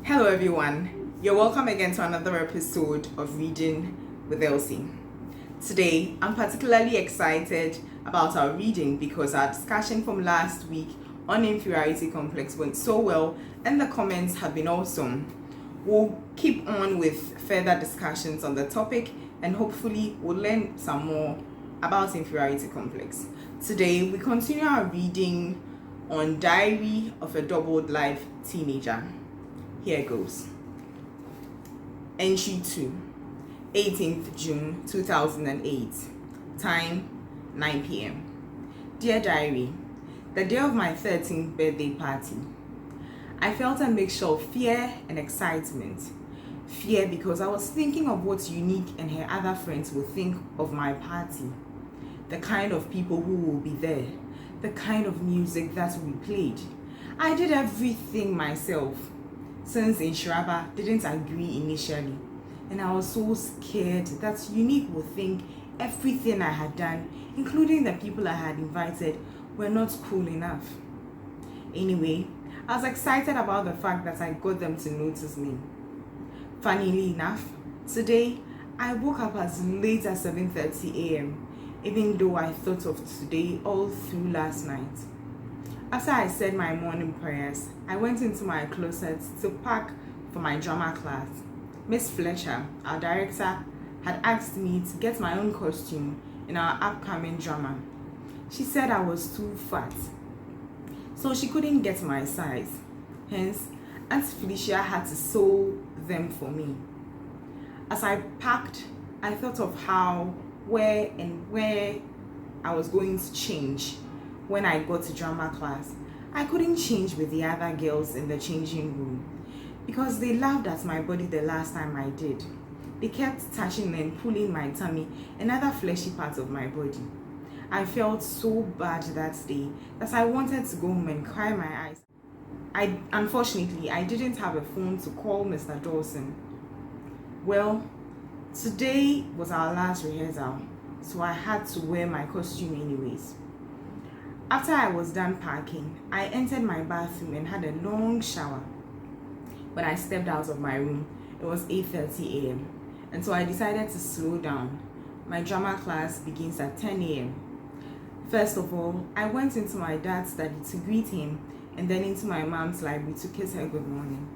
Hello, everyone. You're welcome again to another episode of Reading with Elsie. Today, I'm particularly excited about our reading because our discussion from last week on inferiority complex went so well and the comments have been awesome. We'll keep on with further discussions on the topic and hopefully we'll learn some more about inferiority complex. Today, we continue our reading on Diary of a Doubled Life Teenager. Here goes. Entry 2, 18th June 2008. Time 9 p.m. Dear Diary, the day of my 13th birthday party, I felt a mixture of fear and excitement. Fear because I was thinking of what Unique and her other friends would think of my party, the kind of people who will be there, the kind of music that will be played. I did everything myself, since Inshiraba didn't agree initially, and I was so scared that Unique would think everything I had done, including the people I had invited, were not cool enough. Anyway, I was excited about the fact that I got them to notice me. Funnily enough, today I woke up as late as 7:30 a.m., even though I thought of today all through last night. After I said my morning prayers, I went into my closet to pack for my drama class. Miss Fletcher, our director, had asked me to get my own costume in our upcoming drama. She said I was too fat, so she couldn't get my size. Hence, Aunt Felicia had to sew them for me. As I packed, I thought of how, where I was going to change. When I got to drama class, I couldn't change with the other girls in the changing room because they laughed at my body the last time I did. They kept touching and pulling my tummy and other fleshy parts of my body. I felt so bad that day that I wanted to go home and cry my eyes. Unfortunately, I didn't have a phone to call Mr. Dawson. Well, today was our last rehearsal, so I had to wear my costume anyways. After I was done packing, I entered my bathroom and had a long shower. When I stepped out of my room, it was 8:30 a.m. and so I decided to slow down. My drama class begins at 10 a.m. First of all, I went into my dad's study to greet him and then into my mom's library to kiss her good morning.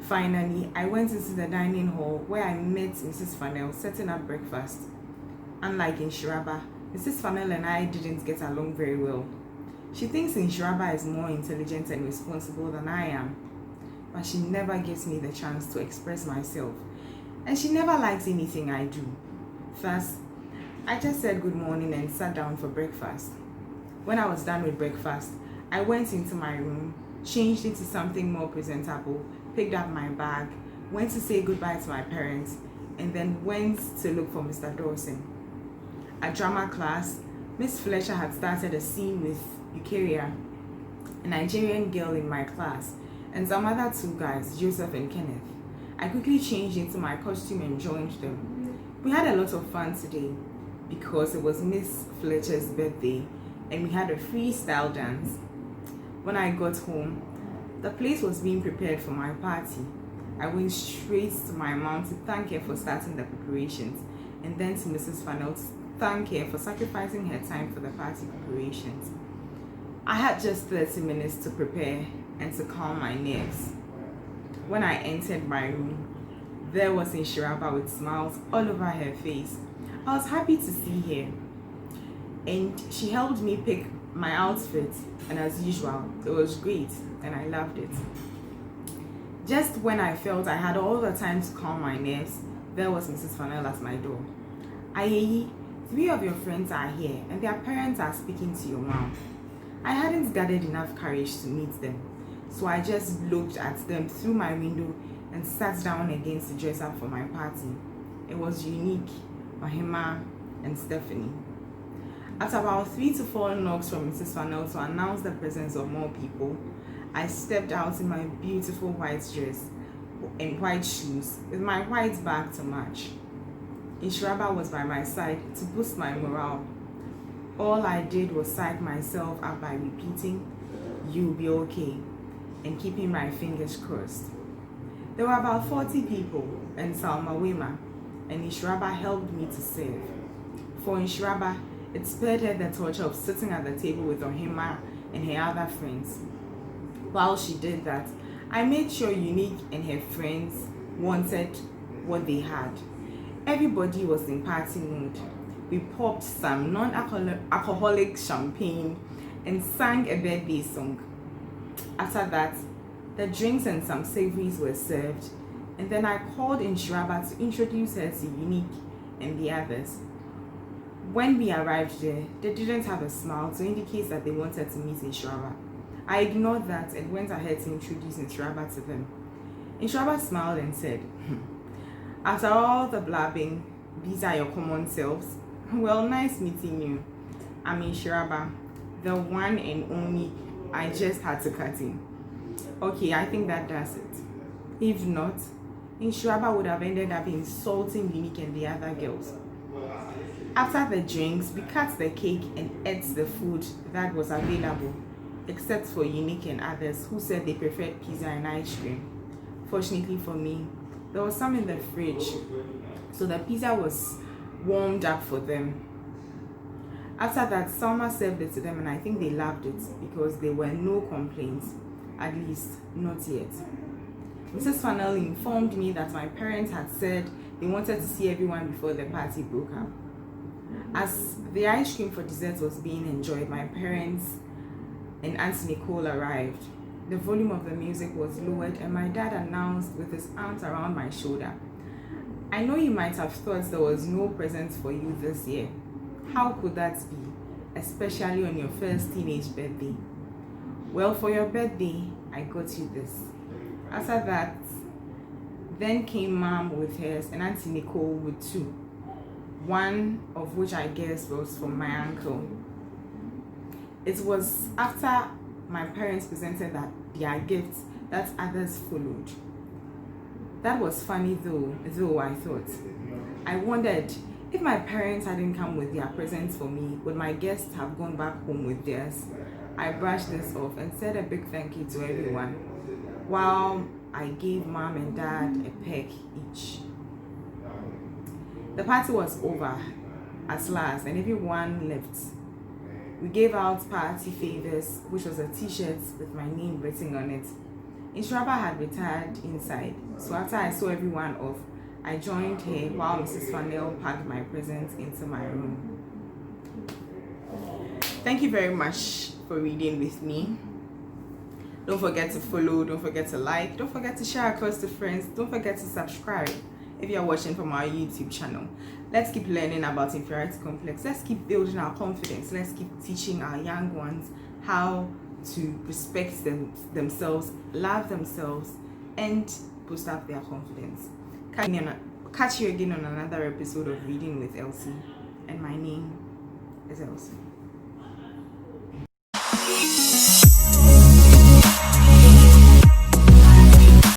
Finally, I went into the dining hall where I met Mrs. Fannell setting up breakfast. Unlike in Shiraba, Mrs. Fannell and I didn't get along very well. She thinks Inshiraba is more intelligent and responsible than I am, but she never gives me the chance to express myself, and she never likes anything I do. First, I just said good morning and sat down for breakfast. When I was done with breakfast, I went into my room, changed into something more presentable, picked up my bag, went to say goodbye to my parents, and then went to look for Mr. Dawson. At drama class, Miss Fletcher had started a scene with Eukaria, a Nigerian girl in my class, and some other two guys, Joseph and Kenneth. I quickly changed into my costume and joined them. We had a lot of fun today because it was Miss Fletcher's birthday and we had a freestyle dance. When I got home, the place was being prepared for my party. I went straight to my mom to thank her for starting the preparations, and then to Mrs. Fannell to thank her for sacrificing her time for the party preparations. I had just 30 minutes to prepare and to calm my nerves. When I entered my room, there was Inshiraba with smiles all over her face. I was happy to see her, and she helped me pick my outfit, and as usual, it was great and I loved it. Just when I felt I had all the time to calm my nerves, there was Mrs. Fannell at my door. Ayeyi, 3 of your friends are here and their parents are speaking to your mom. I hadn't gathered enough courage to meet them, so I just looked at them through my window and sat down against the dress up for my party. It was Unique, Mahima, and Stephanie. After about 3 to 4 knocks from Mrs. Fannell to announce the presence of more people, I stepped out in my beautiful white dress and white shoes with my white bag to match. Inshiraba was by my side to boost my morale. All I did was psych myself up by repeating, "You'll be okay," and keeping my fingers crossed. There were about 40 people, and Salma Wema and Inshiraba helped me to serve. For Inshiraba, it spared her the torture of sitting at the table with Ohima and her other friends. While she did that, I made sure Unique and her friends wanted what they had. Everybody was in party mood. We popped some non-alcoholic champagne and sang a birthday song. After that, the drinks and some savories were served, and then I called Inshiraba to introduce her to Unique and the others. When we arrived there, they didn't have a smile to indicate that they wanted to meet Inshiraba. I ignored that and went ahead to introduce Inshiraba to them. Inshiraba smiled and said, "After all the blabbing, these are your common selves. Well, nice meeting you. I'm Inshiraba, the one and only. I just had to cut in." Okay, I think that does it. If not, Inshiraba would have ended up insulting Unique and the other girls. After the drinks, we cut the cake and ate the food that was available, except for Unique and others who said they preferred pizza and ice cream. Fortunately for me, there was some in the fridge, so the pizza was warmed up for them. After that, Salma served it to them, and I think they loved it because there were no complaints, at least not yet. Mrs. Funnel informed me that my parents had said they wanted to see everyone before the party broke up. As the ice cream for dessert was being enjoyed, my parents and Auntie Nicole arrived. The volume of the music was lowered, and my dad announced with his arms around my shoulder, "I know you might have thought there was no present for you this year. How could that be, especially on your first teenage birthday? Well, for your birthday, I got you this." After that, then came Mom with hers and Auntie Nicole with two, one of which I guess was from my uncle. It was after my parents presented their gifts that others followed. That was funny though I thought. I wondered, if my parents hadn't come with their presents for me, would my guests have gone back home with theirs? I brushed this off and said a big thank you to everyone, while I gave Mom and Dad a peck each. The party was over at last and everyone left. We gave out party favors, which was a t-shirt with my name written on it. Inshiraba had retired inside, so after I saw everyone off, I joined her while Mrs. Funnel packed my presents into my room. Thank you very much for reading with me. Don't forget to follow, don't forget to like, don't forget to share across to friends, don't forget to subscribe if you're watching from our YouTube channel. Let's keep learning about inferiority complex. Let's keep building our confidence. Let's keep teaching our young ones how to respect themselves, love themselves, and boost up their confidence. Catch you again on another episode of Reading with Elsie. And my name is Elsie.